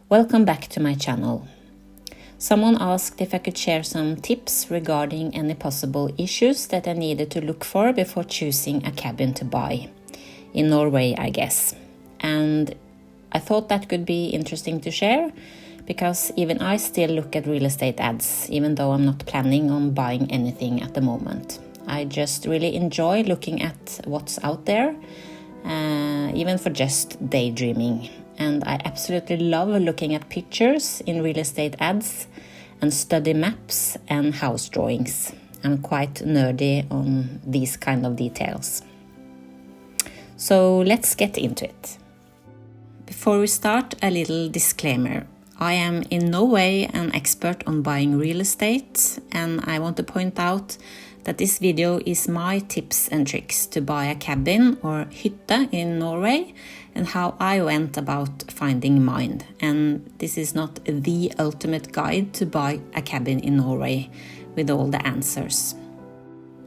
Welcome back to my channel. Someone asked if I could share some tips regarding any possible issues that I needed to look for before choosing a cabin to buy. In Norway, I guess. And I thought that could be interesting to share because even I still look at real estate ads, even though I'm not planning on buying anything at the moment. I just really enjoy looking at what's out there, even for just daydreaming. And I absolutely love looking at pictures in real estate ads and study maps and house drawings. I'm quite nerdy on these kind of details. So let's get into it. Before we start, a little disclaimer. I am in no way an expert on buying real estate, and I want to point out that this video is my tips and tricks to buy a cabin or hytte in Norway and how I went about finding mine. And this is not the ultimate guide to buy a cabin in Norway with all the answers.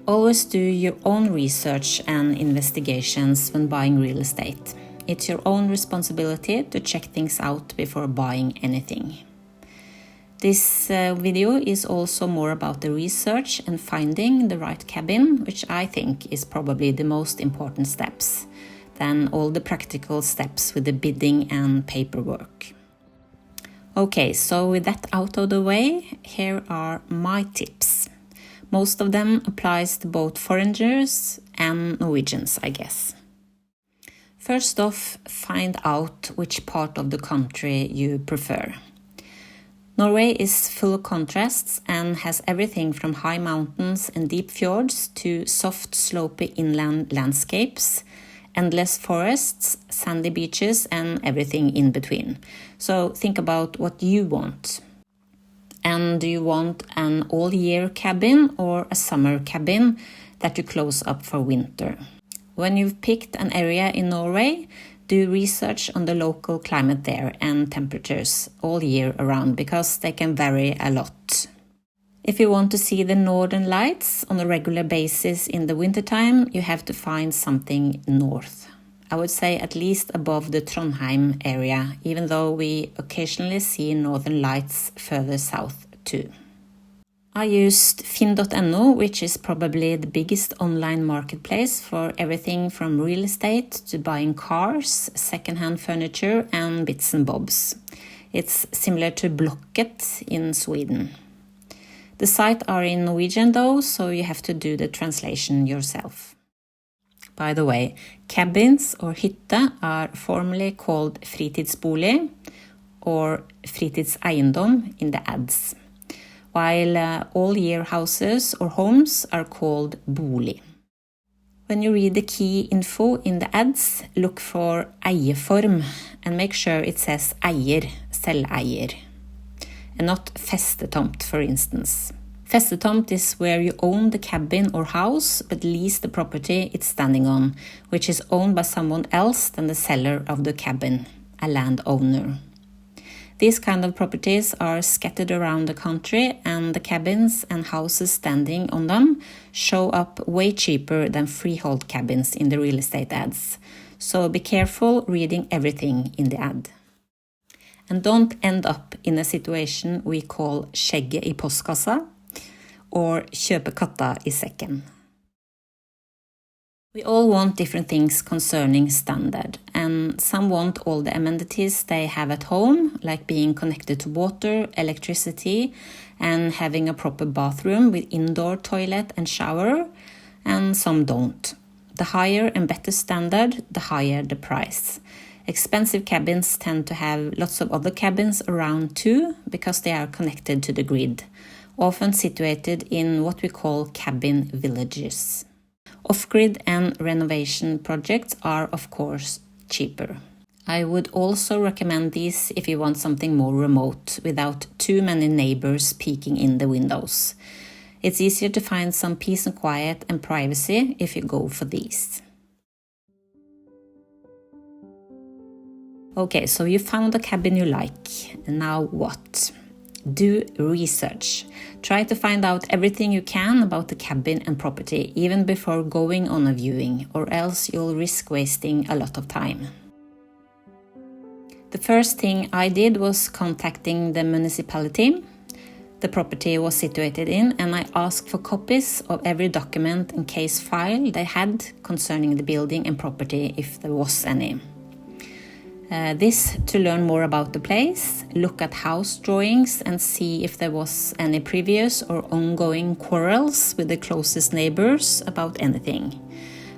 Always do your own research and investigations when buying real estate. It's your own responsibility to check things out before buying anything. This video is also more about the research and finding the right cabin, which I think is probably the most important steps than all the practical steps with the bidding and paperwork. Okay, so with that out of the way, here are my tips. Most of them applies to both foreigners and Norwegians, I guess. First off, find out which part of the country you prefer. Norway is full of contrasts and has everything from high mountains and deep fjords to soft, slopey inland landscapes, endless forests, sandy beaches, and everything in between. So think about what you want. And do you want an all-year cabin or a summer cabin that you close up for winter? When you've picked an area in Norway, do research on the local climate there and temperatures all year around because they can vary a lot. If you want to see the northern lights on a regular basis in the wintertime, you have to find something north. I would say at least above the Trondheim area, even though we occasionally see northern lights further south too. I used Finn.no, which is probably the biggest online marketplace for everything from real estate to buying cars, second-hand furniture and bits and bobs. It's similar to Blocket in Sweden. The site are in Norwegian though, so you have to do the translation yourself. By the way, cabins or hytte are formally called fritidsbolig or fritidseiendom in the ads, while all-year houses or homes are called bolig. When you read the key info in the ads, look for eieform and make sure it says eier, selveier, and not festetomt, for instance. Festetomt is where you own the cabin or house but lease the property it's standing on, which is owned by someone else than the seller of the cabin, a landowner. These kind of properties are scattered around the country, and the cabins and houses standing on them show up way cheaper than freehold cabins in the real estate ads. So be careful reading everything in the ad. And don't end up in a situation we call skjegget i postkassa or kjøpe katta i sekken. We all want different things concerning standard, and some want all the amenities they have at home, like being connected to water, electricity, and having a proper bathroom with indoor toilet and shower, and some don't. The higher and better standard, the higher the price. Expensive cabins tend to have lots of other cabins around too, because they are connected to the grid, often situated in what we call cabin villages. Off-grid and renovation projects are, of course, cheaper. I would also recommend these if you want something more remote, without too many neighbors peeking in the windows. It's easier to find some peace and quiet and privacy if you go for these. Okay, so you found a cabin you like. Now what? Do research. Try to find out everything you can about the cabin and property, even before going on a viewing, or else you'll risk wasting a lot of time. The first thing I did was contacting the municipality the property was situated in, and I asked for copies of every document and case file they had concerning the building and property, if there was any. This to learn more about the place, look at house drawings and see if there was any previous or ongoing quarrels with the closest neighbors about anything.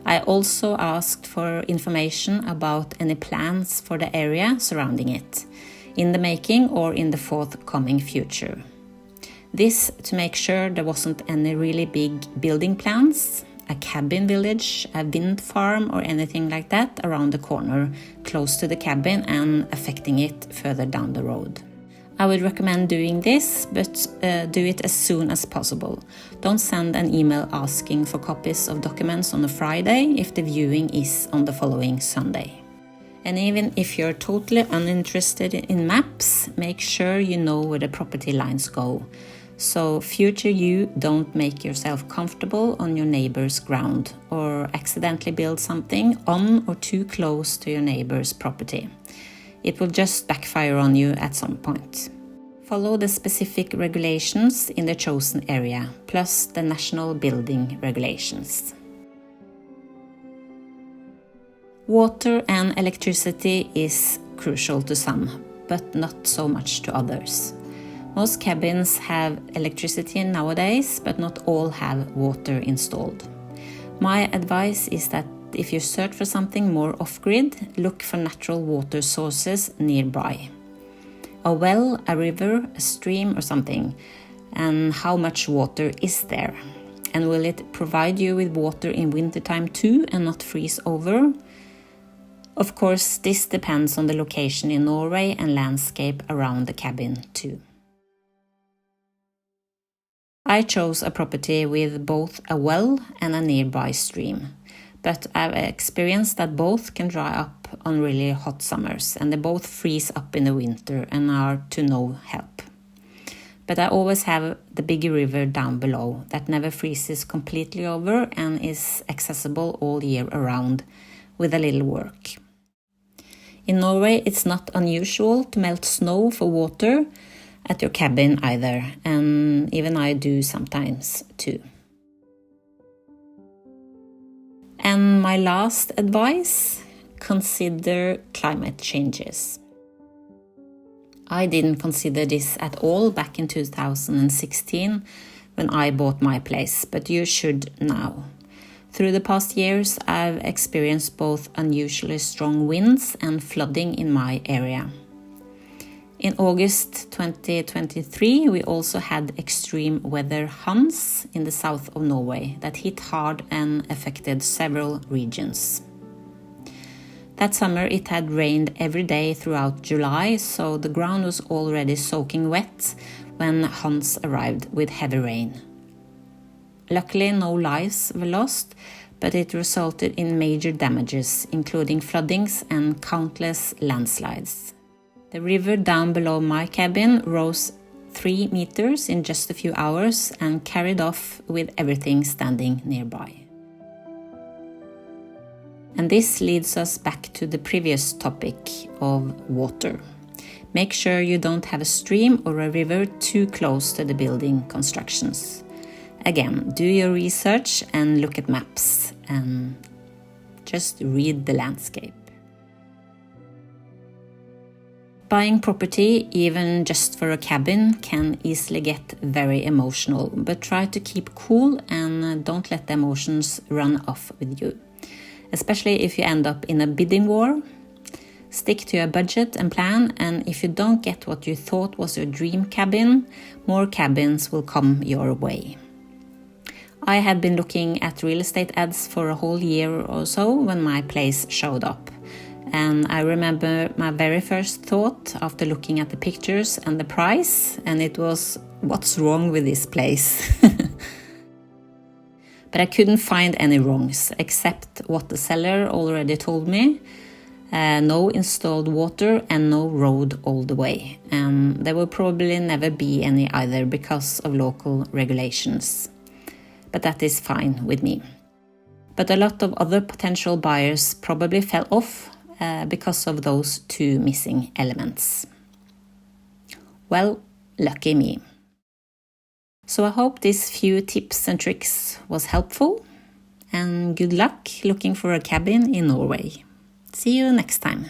I also asked for information about any plans for the area surrounding it, in the making or in the forthcoming future. This to make sure there wasn't any really big building plans, a cabin village, a wind farm or anything like that around the corner close to the cabin and affecting it further down the road. I would recommend doing this, but do it as soon as possible. Don't send an email asking for copies of documents on a Friday if the viewing is on the following Sunday. And even if you're totally uninterested in maps, make sure you know where the property lines go. So future you don't make yourself comfortable on your neighbor's ground or accidentally build something on or too close to your neighbor's property. It will just backfire on you at some point. Follow the specific regulations in the chosen area, plus the national building regulations. Water and electricity is crucial to some, but not so much to others. Most cabins have electricity nowadays, but not all have water installed. My advice is that if you search for something more off-grid, look for natural water sources nearby. A well, a river, a stream or something, and how much water is there? And will it provide you with water in wintertime too and not freeze over? Of course, this depends on the location in Norway and landscape around the cabin too. I chose a property with both a well and a nearby stream, but I've experienced that both can dry up on really hot summers and they both freeze up in the winter and are to no help. But I always have the big river down below that never freezes completely over and is accessible all year around with a little work. In Norway, it's not unusual to melt snow for water at your cabin either, and even I do sometimes too. And my last advice, consider climate changes. I didn't consider this at all back in 2016 when I bought my place, but you should now. Through the past years, I've experienced both unusually strong winds and flooding in my area. In August 2023, we also had extreme weather Hans in the south of Norway that hit hard and affected several regions. That summer it had rained every day throughout July, so the ground was already soaking wet when Hans arrived with heavy rain. Luckily, no lives were lost, but it resulted in major damages, including floodings and countless landslides. The river down below my cabin rose 3 meters in just a few hours and carried off with everything standing nearby. And this leads us back to the previous topic of water. Make sure you don't have a stream or a river too close to the building constructions. Again, do your research and look at maps and just read the landscape. Buying property, even just for a cabin, can easily get very emotional, but try to keep cool and don't let the emotions run off with you. Especially if you end up in a bidding war. Stick to your budget and plan, and if you don't get what you thought was your dream cabin, more cabins will come your way. I had been looking at real estate ads for a whole year or so when my place showed up. And I remember my very first thought after looking at the pictures and the price, and it was, what's wrong with this place? But I couldn't find any wrongs, except what the seller already told me. No installed water and no road all the way. And there will probably never be any either because of local regulations. But that is fine with me. But a lot of other potential buyers probably fell off because of those two missing elements. Well, lucky me. So I hope these few tips and tricks was helpful, and good luck looking for a cabin in Norway. See you next time.